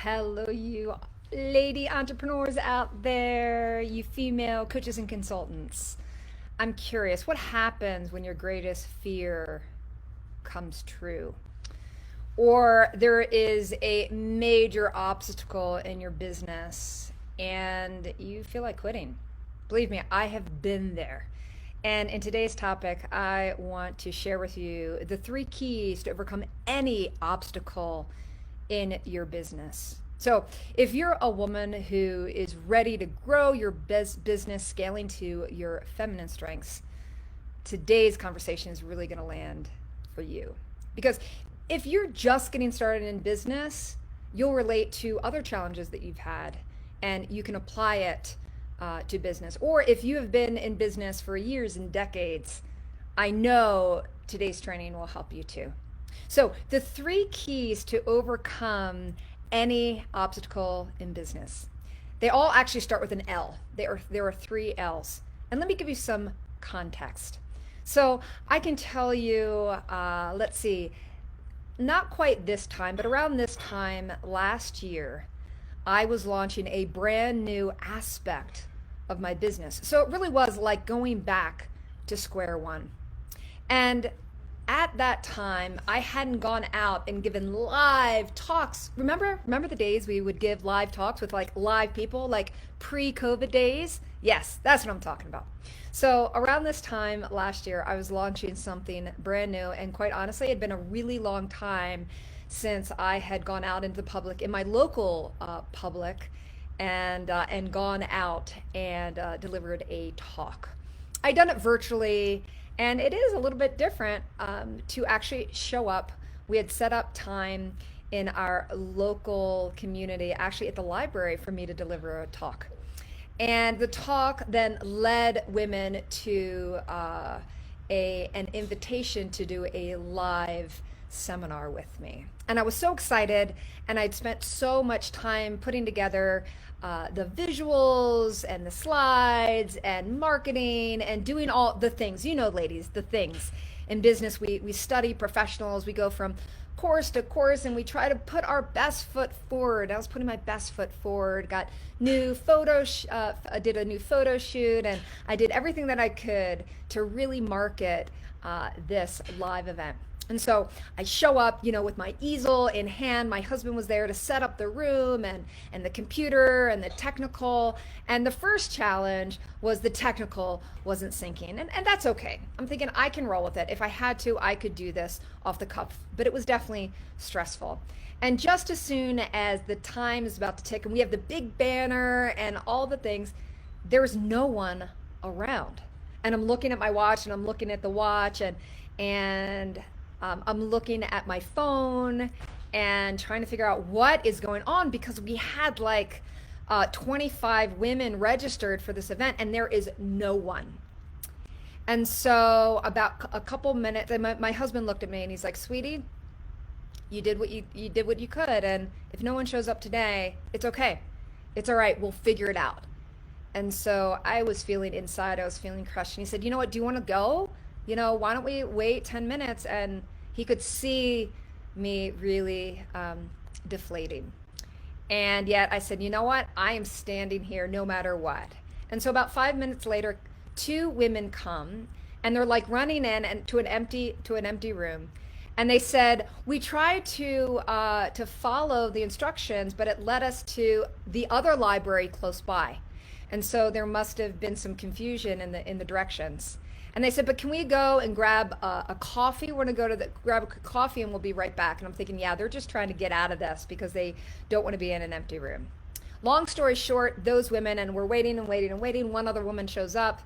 Hello, you lady entrepreneurs out there, you female coaches and consultants. I'm curious, what happens when your greatest fear comes true? Or there is a major obstacle in your business and you feel like quitting. Believe me, I have been there. And in today's topic, I want to share with you the three keys to overcome any obstacle in your business. So, if you're a woman who is ready to grow your business, scaling to your feminine strengths, today's conversation is really going to land for you. Because if you're just getting started in business, you'll relate to other challenges that you've had and you can apply it to business. Or if you have been in business for years and decades, I know today's training will help you too. So, the three keys to overcome any obstacle in business. They all actually start with an L. There are three L's. And let me give you some context. So I can tell you, let's see, not quite this time, but around this time last year, I was launching a brand new aspect of my business. So it really was like going back to square one. And at that time, I hadn't gone out and given live talks. Remember the days we would give live talks with like live people, like pre-COVID days? Yes, that's what I'm talking about. So around this time last year, I was launching something brand new, and quite honestly, it had been a really long time since I had gone out into the public, in my local public, and gone out and delivered a talk. I'd done it virtually, and it is a little bit different to actually show up. We had set up time in our local community, actually at the library, for me to deliver a talk. And the talk then led women to an invitation to do a live seminar with me. And I was so excited, and I'd spent so much time putting together the visuals and the slides and marketing and doing all the things. You know, ladies, the things. In business, we study professionals. We go from course to course, and we try to put our best foot forward. I was putting my best foot forward. Got new photos. I did a new photo shoot, and I did everything that I could to really market this live event. And so I show up, with my easel in hand. My husband was there to set up the room and the computer and the technical. And the first challenge was the technical wasn't syncing. And that's okay. I'm thinking I can roll with it. If I had to, I could do this off the cuff. But it was definitely stressful. And just as soon as the time is about to tick and we have the big banner and all the things, there's no one around. And I'm looking at my watch, and I'm looking at the watch, and I'm looking at my phone and trying to figure out what is going on, because we had like 25 women registered for this event and there is no one. And so about a couple minutes, and my husband looked at me and he's like, "Sweetie, you did what you did what you could, and if no one shows up today, it's okay. It's all right. We'll figure it out." And so I was feeling inside, I was feeling crushed. And he said, "You know what? Do you want to go? Why don't we wait 10 minutes?" And he could see me really deflating. And yet I said, "You know what? I am standing here no matter what." And so about 5 minutes later, two women come, and they're like running in and to an empty room. And they said, "We tried to follow the instructions, but it led us to the other library close by. And so there must have been some confusion in the directions." And they said, "But can we go and grab a coffee? We're going to grab a coffee and we'll be right back." And I'm thinking, yeah, they're just trying to get out of this because they don't want to be in an empty room. Long story short, those women, and we're waiting and waiting and waiting. One other woman shows up.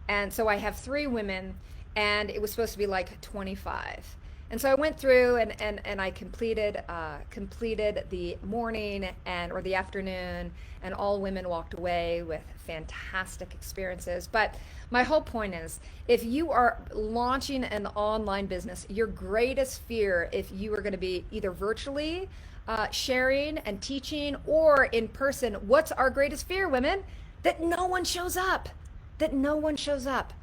And so I have three women, and it was supposed to be like 25. And so I went through and I completed the morning or the afternoon, and all women walked away with fantastic experiences. But my whole point is, if you are launching an online business, your greatest fear, if you are going to be either virtually sharing and teaching or in person, what's our greatest fear, women? That no one shows up. That no one shows up.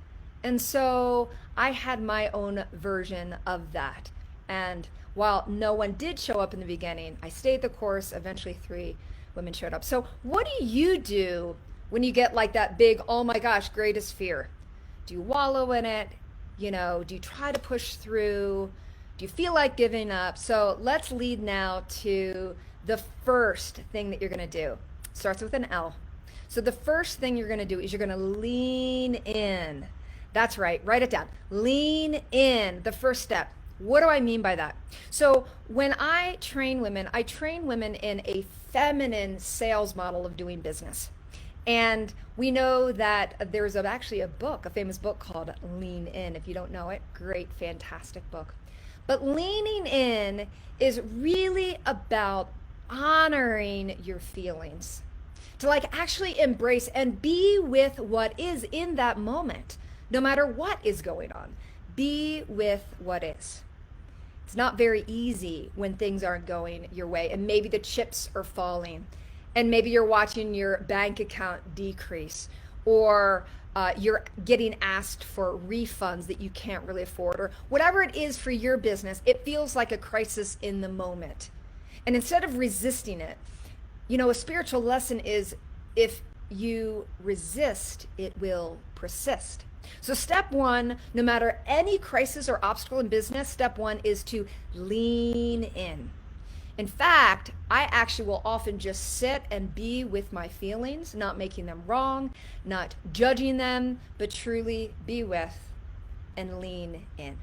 And so I had my own version of that. And while no one did show up in the beginning, I stayed the course. Eventually, 3 women showed up. So, what do you do when you get like that big, oh my gosh, greatest fear? Do you wallow in it? Do you try to push through? Do you feel like giving up? So, let's lead now to the first thing that you're going to do. It starts with an L. So, the first thing you're going to do is you're going to lean in. That's right, write it down. Lean in, the first step. What do I mean by that? So when I train women in a feminine sales model of doing business. And we know that there's actually a famous book called Lean In. If you don't know it, great, fantastic book. But leaning in is really about honoring your feelings, to like actually embrace and be with what is in that moment, no matter what is going on. Be with what is. It's not very easy when things aren't going your way, and maybe the chips are falling, and maybe you're watching your bank account decrease, or you're getting asked for refunds that you can't really afford, or whatever it is for your business. It feels like a crisis in the moment. And instead of resisting it, a spiritual lesson is if you resist, it will persist. So step one, no matter any crisis or obstacle in business, step one is to lean in. In fact, I actually will often just sit and be with my feelings, not making them wrong, not judging them, but truly be with and lean in.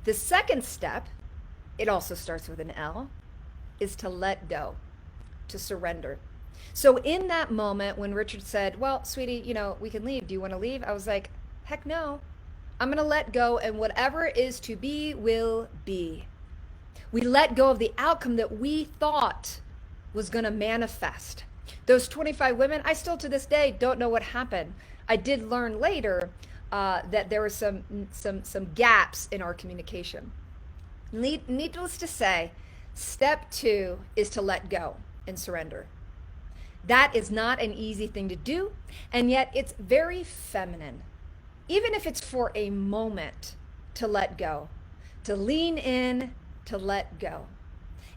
The second step, it also starts with an L, is to let go, to surrender. So in that moment when Richard said, well, sweetie, we can leave. Do you want to leave? I was like, heck no. I'm going to let go, and whatever is to be will be. We let go of the outcome that we thought was going to manifest. Those 25 women, I still to this day don't know what happened. I did learn later that there were some gaps in our communication. Needless to say, step two is to let go and surrender. That is not an easy thing to do, and yet it's very feminine. Even if it's for a moment, to let go, to lean in, to let go.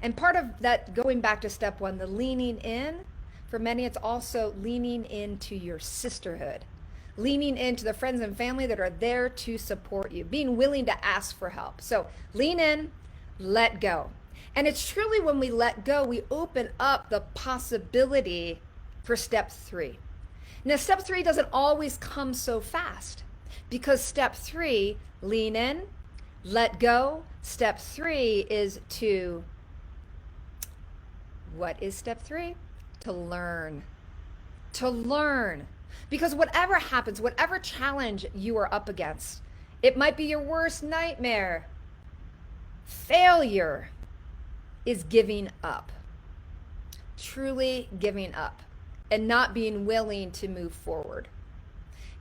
And part of that, going back to step one, the leaning in, for many, it's also leaning into your sisterhood, leaning into the friends and family that are there to support you, being willing to ask for help. So lean in, let go. And it's truly when we let go, we open up the possibility for step three. Now, step three doesn't always come so fast, because step three, lean in, let go. Step three is to, what is step three? To learn. To learn. Because whatever happens, whatever challenge you are up against, it might be your worst nightmare. Failure is giving up. Truly giving up and not being willing to move forward.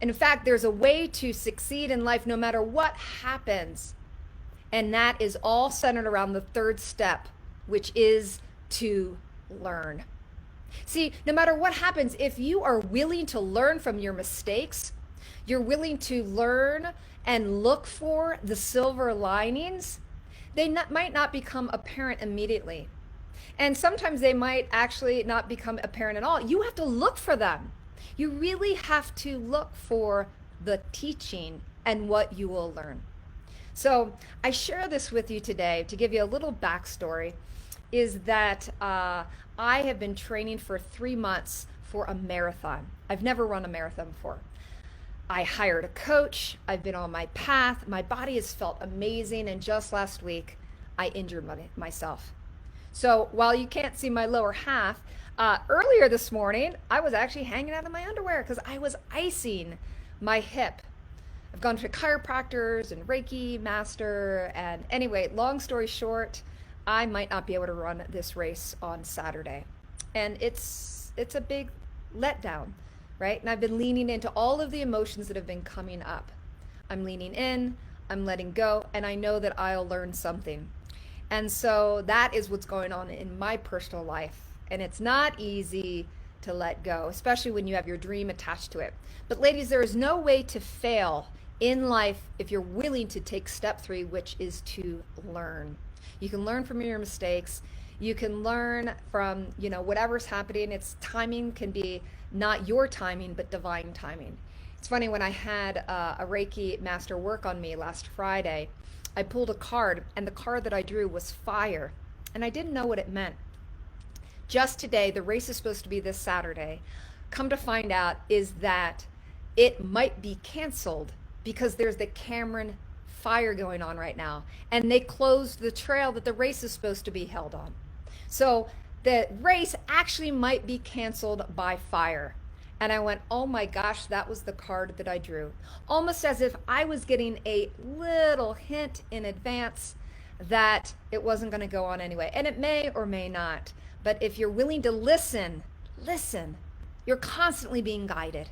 And in fact, there's a way to succeed in life no matter what happens. And that is all centered around the third step, which is to learn. See, no matter what happens, if you are willing to learn from your mistakes, you're willing to learn and look for the silver linings, they might not become apparent immediately. And sometimes they might actually not become apparent at all. You have to look for them. You really have to look for the teaching and what you will learn. So I share this with you today to give you a little backstory, is that I have been training for 3 months for a marathon. I've never run a marathon before. I hired a coach. I've been on my path. My body has felt amazing. And just last week, I injured myself. So while you can't see my lower half, earlier this morning, I was actually hanging out in my underwear because I was icing my hip. I've gone to chiropractors and Reiki master. And anyway, long story short, I might not be able to run this race on Saturday. And it's a big letdown, right? And I've been leaning into all of the emotions that have been coming up. I'm leaning in, I'm letting go, and I know that I'll learn something. And so that is what's going on in my personal life. And it's not easy to let go, especially when you have your dream attached to it. But ladies, there is no way to fail in life if you're willing to take step 3, which is to learn. You can learn from your mistakes. You can learn from, whatever's happening. Its timing can be not your timing, but divine timing. It's funny, when I had a Reiki master work on me last Friday, I pulled a card, and the card that I drew was fire. And I didn't know what it meant. Just today, the race is supposed to be this Saturday. Come to find out is that it might be canceled because there's the Cameron fire going on right now. And they closed the trail that the race is supposed to be held on. So the race actually might be canceled by fire. And I went, oh my gosh, that was the card that I drew. Almost as if I was getting a little hint in advance that it wasn't going to go on anyway. And it may or may not. But if you're willing to listen, you're constantly being guided.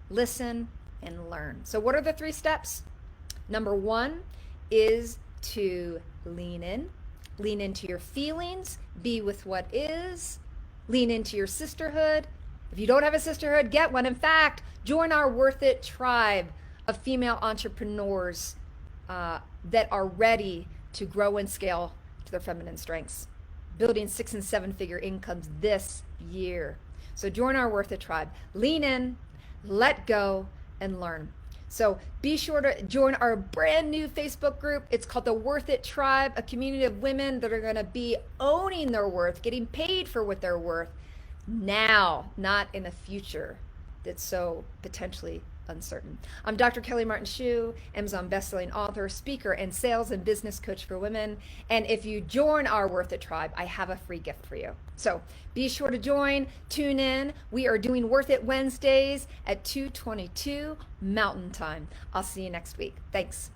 Listen and learn. So what are the 3 steps? Number 1 is to lean in. Lean into your feelings. Be with what is. Lean into your sisterhood. If you don't have a sisterhood, get one. In fact, join our Worth It tribe of female entrepreneurs that are ready to grow and scale to their feminine strengths, building 6- and 7-figure incomes this year. So join our Worth It tribe. Lean in, let go, and learn. So be sure to join our brand new Facebook group. It's called the Worth It Tribe, a community of women that are going to be owning their worth, getting paid for what they're worth now, not in a future that's so potentially uncertain. I'm Dr. Kelly Martin Shue, Amazon bestselling author, speaker, and sales and business coach for women. And if you join our Worth It tribe, I have a free gift for you. So be sure to join, tune in. We are doing Worth It Wednesdays at 2:22 Mountain Time. I'll see you next week. Thanks.